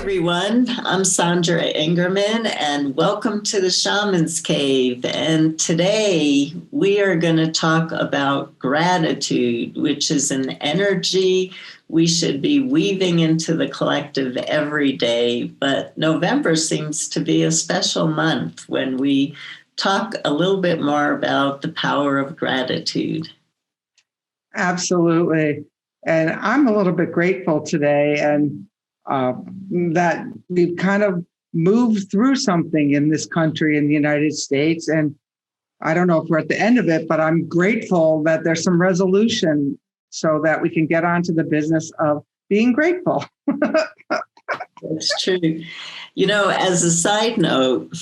everyone. I'm Sandra Ingerman, and welcome to the Shamans Cave. And today we are going to talk about gratitude, which is an energy we should be weaving into the collective every day. But November seems to be a special month when we talk a little bit more about the power of gratitude. Absolutely. And I'm a little bit grateful today and that we've kind of moved through something in this country, in the United States. And I don't know if we're at the end of it, but I'm grateful that there's some resolution so that we can get on to the business of being grateful. That's true. You know, as a side note,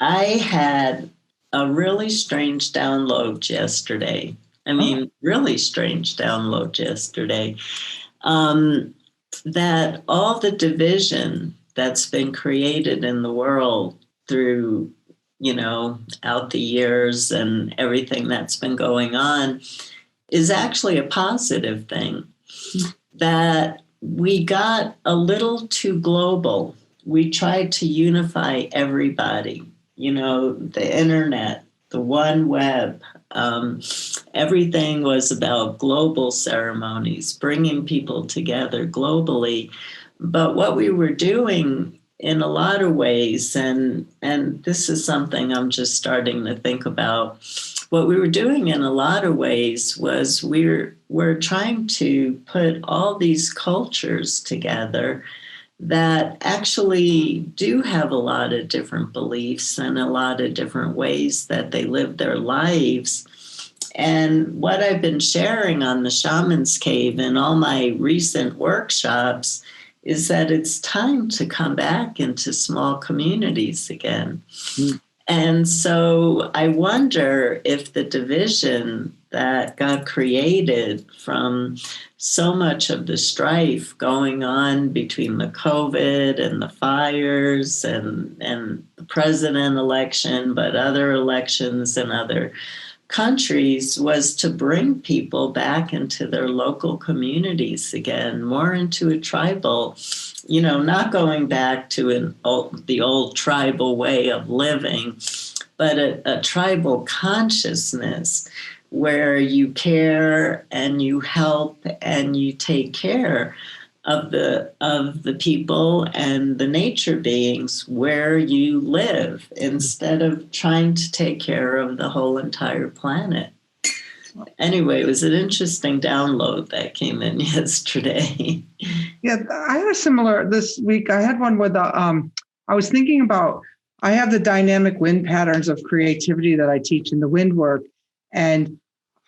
I had a really strange download yesterday. Really strange download yesterday. That all the division that's been created in the world through, out the years and everything that's been going on is actually a positive thing. That we got a little too global. We tried to unify everybody, the internet, the one web. Everything was about global ceremonies, bringing people together globally. But what we were doing in a lot of ways, and this is something I'm just starting to think about, what we were doing in a lot of ways was we're trying to put all these cultures together that actually do have a lot of different beliefs and a lot of different ways that they live their lives. And what I've been sharing on the Shamans Cave and all my recent workshops is that it's time to come back into small communities again. Mm. And so I wonder if the division that got created from so much of the strife going on between the COVID and the fires and the president election, but other elections in other countries, was to bring people back into their local communities again, more into a tribal, not going back to the old tribal way of living, but a tribal consciousness where you care and you help and you take care of the people and the nature beings where you live, instead of trying to take care of the whole entire planet. Anyway, it was an interesting download that came in yesterday. Yeah, I had a similar this week. I had one with I was thinking about, I have the dynamic wind patterns of creativity that I teach in the wind work. And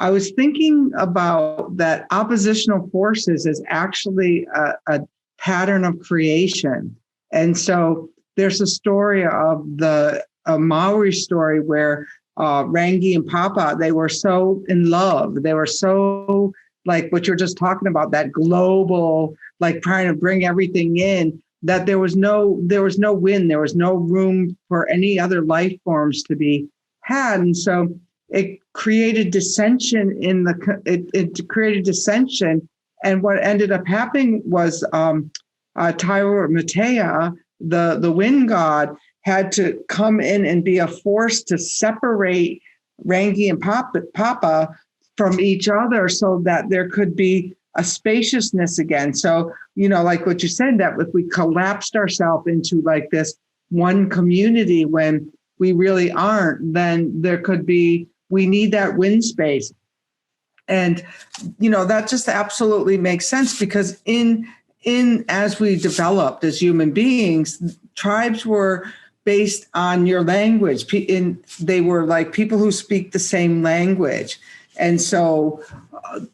I was thinking about that oppositional forces is actually a pattern of creation. And so there's a story of a Maori story where Rangi and Papa, they were so in love. They were so like what you're just talking about, that global, like trying to bring everything in, that there was no wind, there was no room for any other life forms to be had. And so it created dissension it created dissension. And what ended up happening was Taira Matea, the wind god, had to come in and be a force to separate Rangi and Papa from each other so that there could be a spaciousness again. So, like what you said, that if we collapsed ourselves into like this one community when we really aren't, then there could be, we need that wind space. And, that just absolutely makes sense, because in as we developed as human beings, tribes were based on your language. They were like people who speak the same language. And so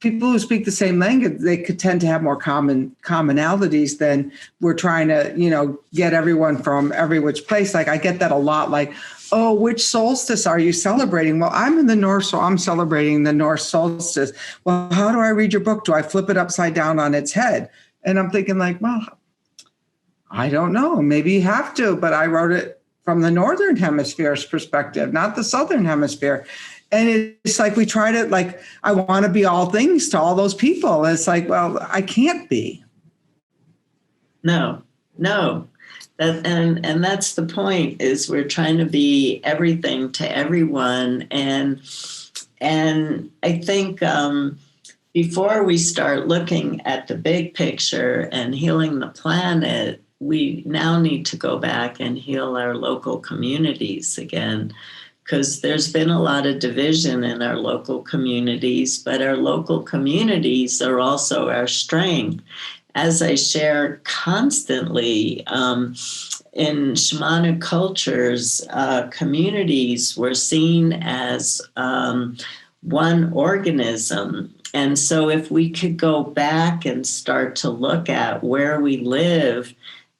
people who speak the same language, they could tend to have more commonalities than we're trying to, get everyone from every which place. Like I get that a lot, like, oh, which solstice are you celebrating? Well, I'm in the north, so I'm celebrating the north solstice. Well, how do I read your book? Do I flip it upside down on its head? And I'm thinking like, well, I don't know. Maybe you have to, but I wrote it from the northern hemisphere's perspective, not the southern hemisphere. And it's like we try to, like, I want to be all things to all those people. It's like, well, I can't be. No. And that's the point, is we're trying to be everything to everyone. And I think before we start looking at the big picture and healing the planet, we now need to go back and heal our local communities again, because there's been a lot of division in our local communities, but our local communities are also our strength. As I share constantly, in shamanic cultures, communities were seen as one organism. And so if we could go back and start to look at where we live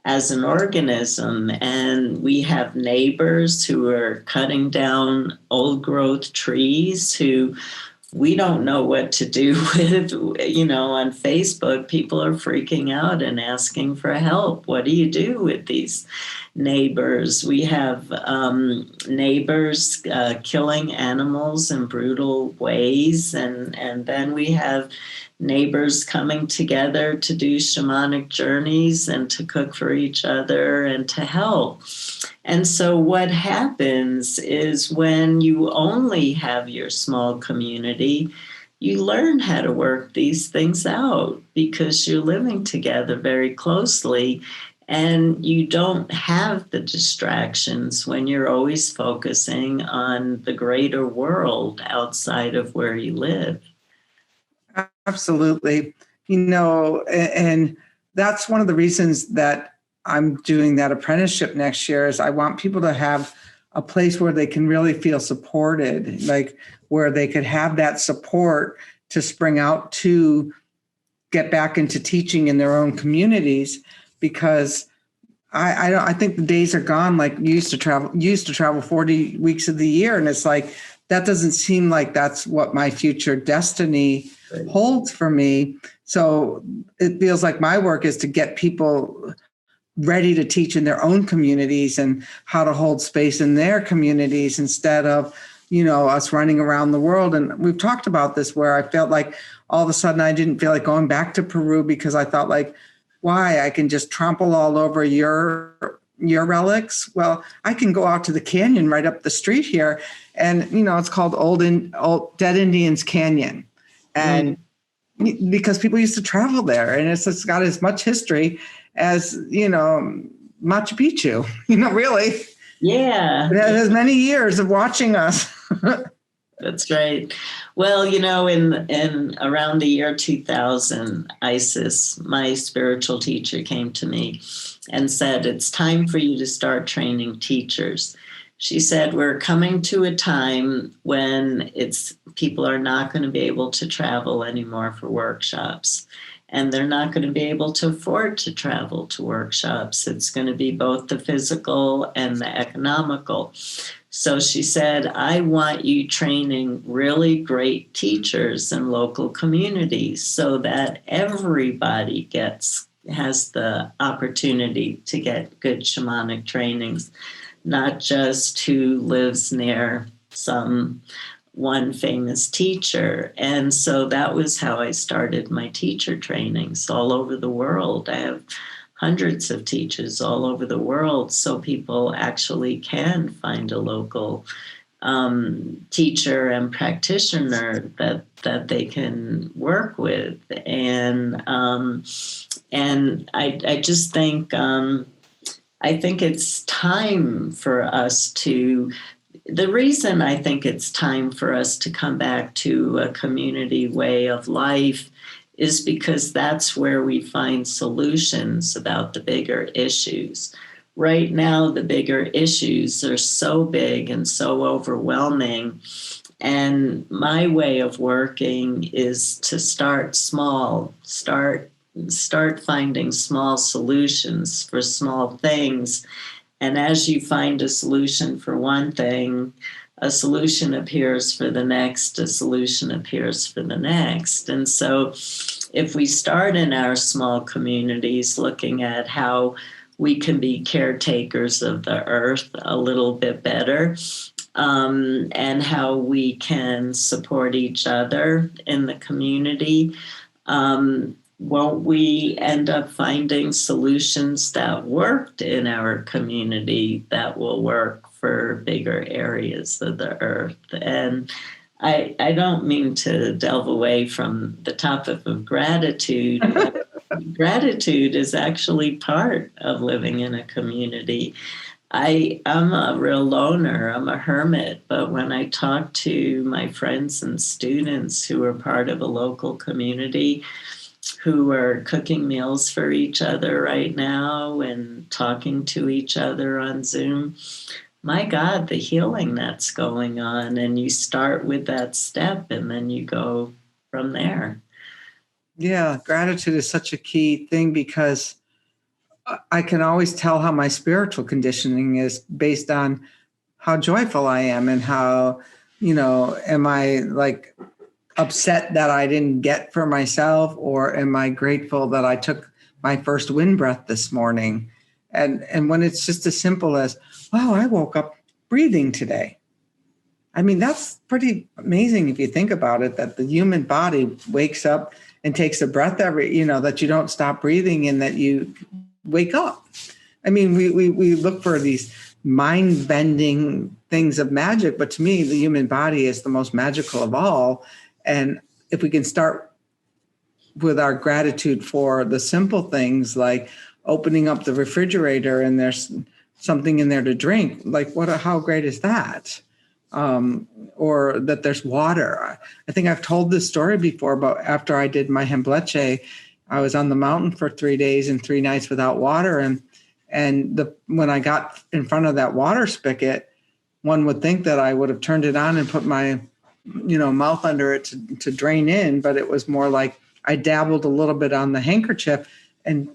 as an organism, and we have neighbors who are cutting down old growth trees, who we don't know what to do with. On Facebook, people are freaking out and asking for help. What do you do with these neighbors? We have neighbors killing animals in brutal ways, and then we have neighbors coming together to do shamanic journeys and to cook for each other and to help. And so what happens is, when you only have your small community, you learn how to work these things out because you're living together very closely, and you don't have the distractions when you're always focusing on the greater world outside of where you live. Absolutely. And that's one of the reasons that I'm doing that apprenticeship next year, is I want people to have a place where they can really feel supported, like where they could have that support to spring out to get back into teaching in their own communities. Because I think the days are gone. Like, you used to travel 40 weeks of the year. And it's like, that doesn't seem like that's what my future destiny holds for me. So it feels like my work is to get people ready to teach in their own communities and how to hold space in their communities, instead of, us running around the world. And we've talked about this, where I felt like all of a sudden I didn't feel like going back to Peru, because I thought, like, why? I can just trample all over your relics. Well, I can go out to the canyon right up the street here, and it's called Old Dead Indians Canyon, and because people used to travel there, and it's got as much history as Machu Picchu. Really, yeah, it has many years of watching us. That's right. Well, in around the year 2000, Isis, my spiritual teacher, came to me and said, "It's time for you to start training teachers." She said, "We're coming to a time when people are not going to be able to travel anymore for workshops, and they're not going to be able to afford to travel to workshops. It's going to be both the physical and the economical." So she said, "I want you training really great teachers in local communities so that everybody has the opportunity to get good shamanic trainings, not just who lives near some one famous teacher." And so that was how I started my teacher trainings all over the world. I have hundreds of teachers all over the world, so people actually can find a local teacher and practitioner that they can work with. And I just think I think it's time for us to. The reason I think it's time for us to come back to a community way of life is because that's where we find solutions about the bigger issues. Right now, the bigger issues are so big and so overwhelming. And my way of working is to start small, start finding small solutions for small things. And as you find a solution for one thing, a solution appears for the next, a solution appears for the next. And so if we start in our small communities looking at how we can be caretakers of the earth a little bit better, and how we can support each other in the community, won't we end up finding solutions that worked in our community that will work for bigger areas of the earth? And I don't mean to delve away from the topic of gratitude, but gratitude is actually part of living in a community. I'm a real loner, I'm a hermit, but when I talk to my friends and students who are part of a local community, who are cooking meals for each other right now and talking to each other on Zoom, my God, the healing that's going on. And you start with that step and then you go from there. Yeah, gratitude is such a key thing because I can always tell how my spiritual conditioning is based on how joyful I am and how, am I like upset that I didn't get for myself, or am I grateful that I took my first wind breath this morning? And when it's just as simple as, wow, I woke up breathing today. I mean, that's pretty amazing if you think about it, that the human body wakes up and takes a breath that you don't stop breathing and that you wake up. I mean, we look for these mind-bending things of magic, but to me, the human body is the most magical of all. And if we can start with our gratitude for the simple things like opening up the refrigerator and there's something in there to drink, like how great is that? Or that there's water. I think I've told this story before, but after I did my hembleche, I was on the mountain for 3 days and 3 nights without water. And when I got in front of that water spigot, one would think that I would have turned it on and put my, mouth under it to drain in. But it was more like I dabbled a little bit on the handkerchief and,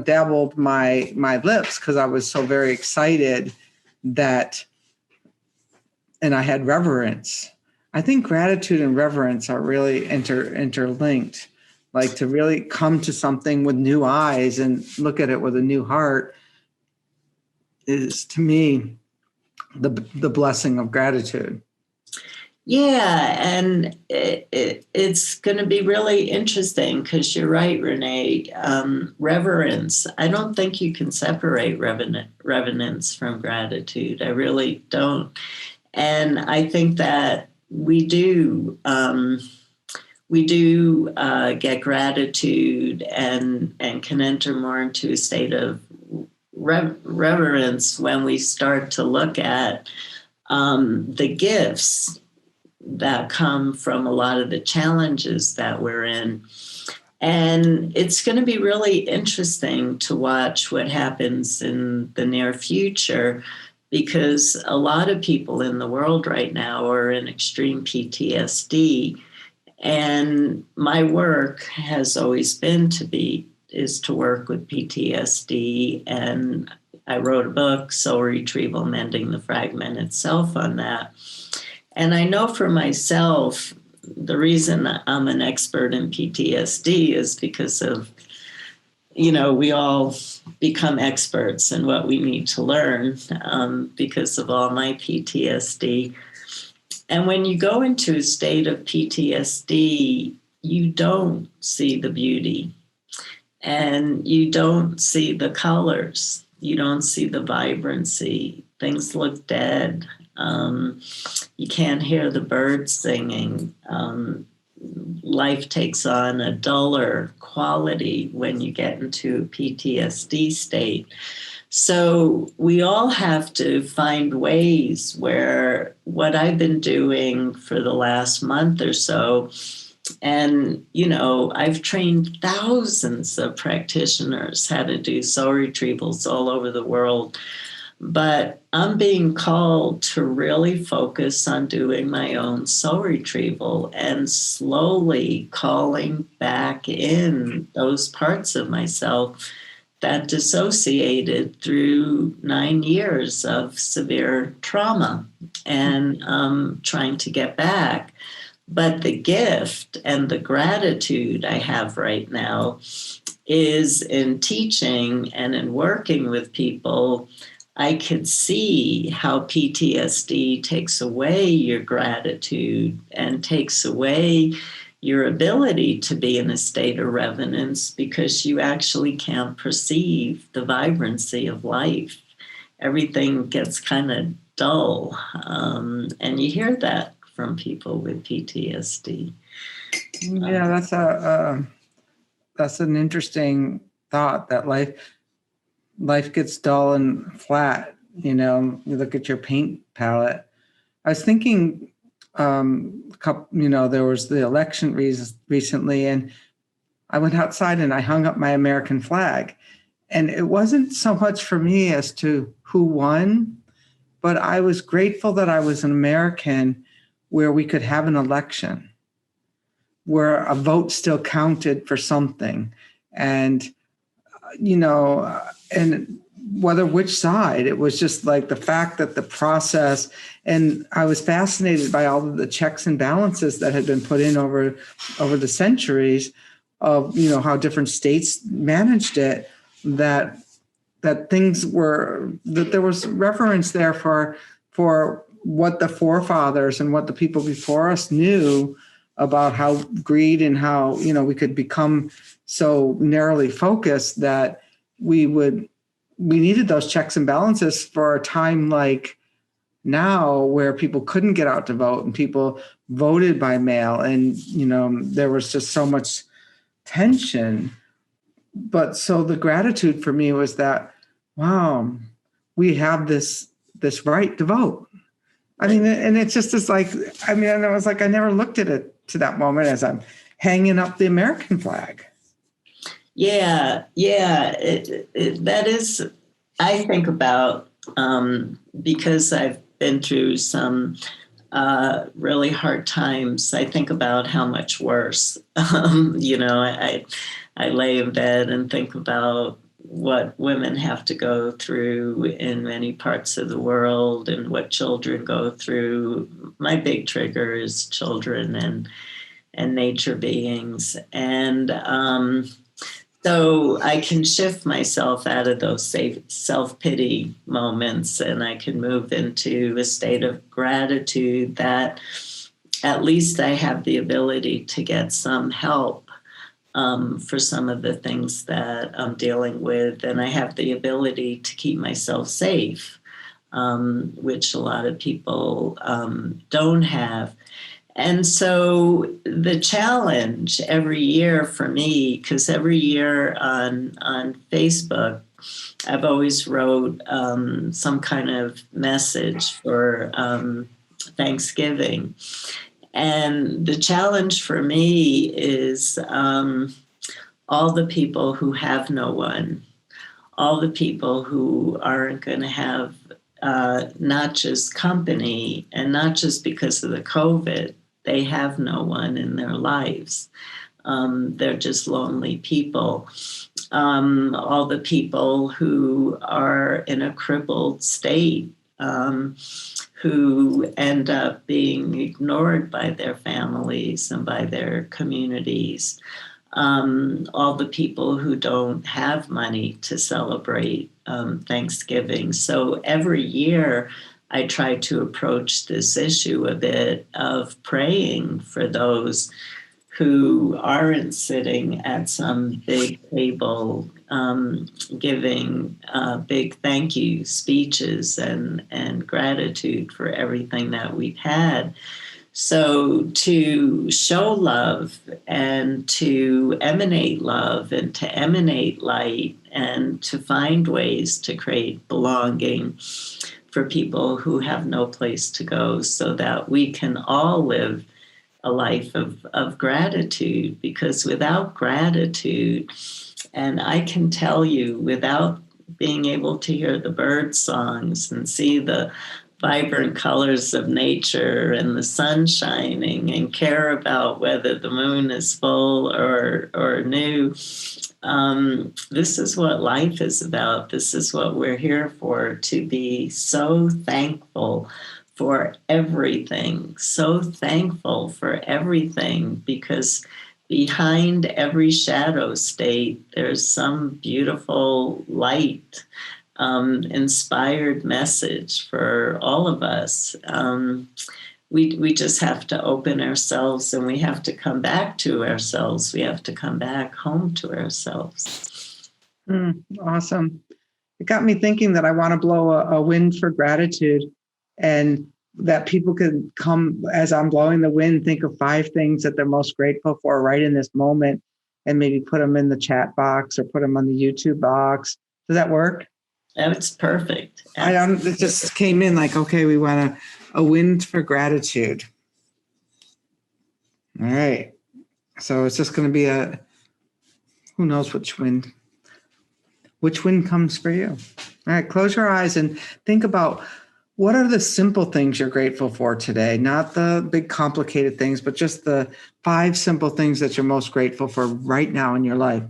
dabbled my lips because I was so very excited and I had reverence. I think gratitude and reverence are really interlinked. Like to really come to something with new eyes and look at it with a new heart is, to me, the blessing of gratitude. Yeah, and it's going to be really interesting because you're right, Renee. Reverence. I don't think you can separate reverence from gratitude. I really don't. And I think that we do get gratitude and can enter more into a state of reverence when we start to look at the gifts that come from a lot of the challenges that we're in. And it's going to be really interesting to watch what happens in the near future, because a lot of people in the world right now are in extreme PTSD. And my work has always been to work with PTSD. And I wrote a book, Soul Retrieval, Mending the Fragmented Self, on that. And I know for myself, the reason I'm an expert in PTSD is because of, we all become experts in what we need to learn because of all my PTSD. And when you go into a state of PTSD, you don't see the beauty and you don't see the colors. You don't see the vibrancy. Things look dead. You can't hear the birds singing. Life takes on a duller quality when you get into a PTSD state. So we all have to find ways where what I've been doing for the last month or so, and, I've trained thousands of practitioners how to do soul retrievals all over the world. But I'm being called to really focus on doing my own soul retrieval and slowly calling back in those parts of myself that dissociated through 9 years of severe trauma and trying to get back. But the gift and the gratitude I have right now is in teaching and in working with people. I could see how PTSD takes away your gratitude and takes away your ability to be in a state of reverence because you actually can't perceive the vibrancy of life. Everything gets kind of dull. And you hear that from people with PTSD. Yeah, that's an interesting thought, that life gets dull and flat. You look at your paint palette. I was thinking, there was the election recently, and I went outside and I hung up my American flag. And it wasn't so much for me as to who won, but I was grateful that I was an American where we could have an election, where a vote still counted for something. And, and whether which side, it was just like the fact that the process, and I was fascinated by all of the checks and balances that had been put in over the centuries of, how different states managed it, that things were, that there was reverence there for what the forefathers and what the people before us knew about how greed and how, we could become so narrowly focused that we needed those checks and balances for a time like now, where people couldn't get out to vote and people voted by mail, and there was just so much tension. But so the gratitude for me was that, wow, we have this right to vote. I mean, and it's just as like, and it was like I never looked at it to that moment as I'm hanging up the American flag. Yeah. That is, I think about, because I've been through some really hard times, I think about how much worse. I lay in bed and think about what women have to go through in many parts of the world and what children go through. My big trigger is children and nature beings. And so I can shift myself out of those self-pity moments, and I can move into a state of gratitude that at least I have the ability to get some help for some of the things that I'm dealing with. And I have the ability to keep myself safe, which a lot of people don't have. And so the challenge every year for me, because every year on Facebook, I've always wrote some kind of message for Thanksgiving. And the challenge for me is all the people who have no one, all the people who aren't going to have not just company, and not just because of the COVID, they have no one in their lives. They're just lonely people. All the people who are in a crippled state, who end up being ignored by their families and by their communities. All the people who don't have money to celebrate Thanksgiving. So every year I try to approach this issue a bit of praying for those who aren't sitting at some big table giving big thank you speeches and gratitude for everything that we've had. So to show love and to emanate love and to emanate light and to find ways to create belonging for people who have no place to go, so that we can all live a life of gratitude. Because without gratitude, and I can tell you, without being able to hear the bird songs and see the vibrant colors of nature and the sun shining and care about whether the moon is full or new, this is what life is about. This is what we're here for, to be so thankful for everything, so thankful for everything, because behind every shadow state, there's some beautiful light, inspired message for all of us. we just have to open ourselves, and we have to come back to ourselves. We have to come back home to ourselves. Awesome. It got me thinking that I want to blow a wind for gratitude, and that people could come as I'm blowing the wind, think of 5 things that they're most grateful for right in this moment, and maybe put them in the chat box or put them on the YouTube box. Does that work? That's perfect. It just came in like, okay, we want a wind for gratitude. All right. So it's just going to be who knows which wind comes for you. All right. Close your eyes and think about, what are the simple things you're grateful for today? Not the big complicated things, but just the 5 simple things that you're most grateful for right now in your life.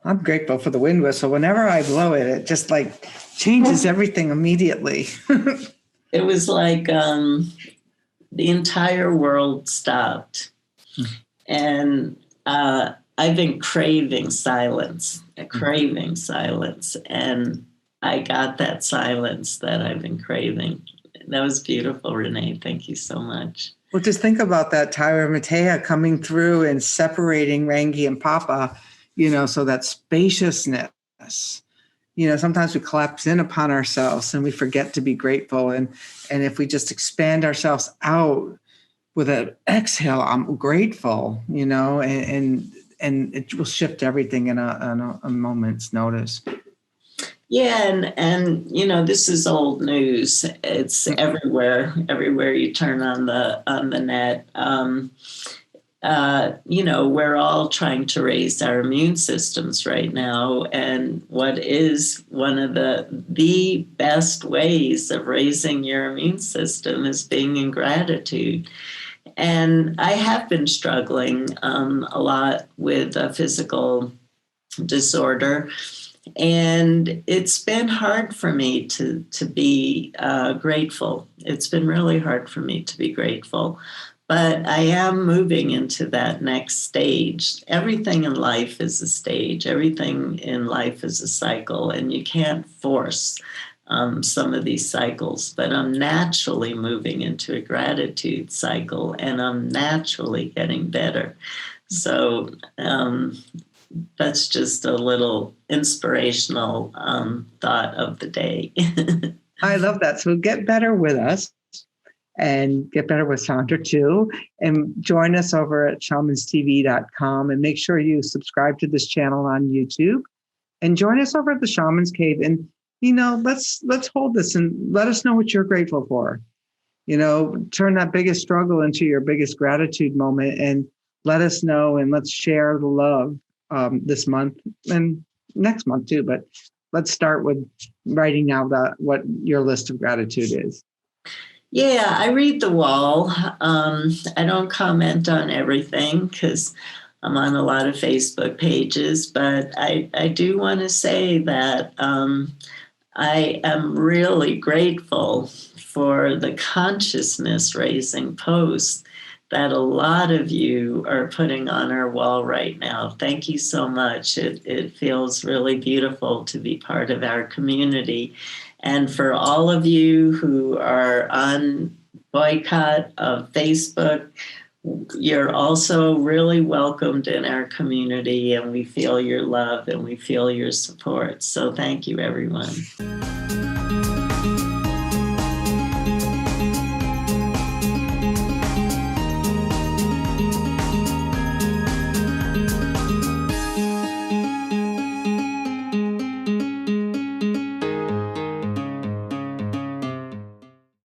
I'm grateful for the wind whistle. Whenever I blow it, it just like changes everything immediately. It was like the entire world stopped. And I've been craving silence. And I got that silence that I've been craving. That was beautiful, Renee. Thank you so much. Well, just think about that Tyra Matea coming through and separating Rangi and Papa, so that spaciousness. Sometimes we collapse in upon ourselves and we forget to be grateful. And if we just expand ourselves out with an exhale, I'm grateful, and it will shift everything in a moment's notice. Yeah, and this is old news. It's everywhere you turn on the net. We're all trying to raise our immune systems right now, and what is one of the best ways of raising your immune system is being in gratitude. And I have been struggling a lot with a physical disorder. And it's been hard for me to be grateful. It's been really hard for me to be grateful. But I am moving into that next stage. Everything in life is a stage. Everything in life is a cycle. And you can't force some of these cycles. But I'm naturally moving into a gratitude cycle. And I'm naturally getting better. So that's just a little inspirational thought of the day. I love that. So get better with us and get better with Sandra too. And join us over at shamanstv.com and make sure you subscribe to this channel on YouTube and join us over at the Shaman's Cave. And, let's hold this and let us know what you're grateful for. Turn that biggest struggle into your biggest gratitude moment and let us know, and let's share the love this month and next month too. But let's start with writing out what your list of gratitude is. Yeah, I read the wall. I don't comment on everything because I'm on a lot of Facebook pages, but I do want to say that I am really grateful for the consciousness raising posts that a lot of you are putting on our wall right now. Thank you so much. It feels really beautiful to be part of our community. And for all of you who are on boycott of Facebook, you're also really welcomed in our community, and we feel your love and we feel your support. So thank you, everyone.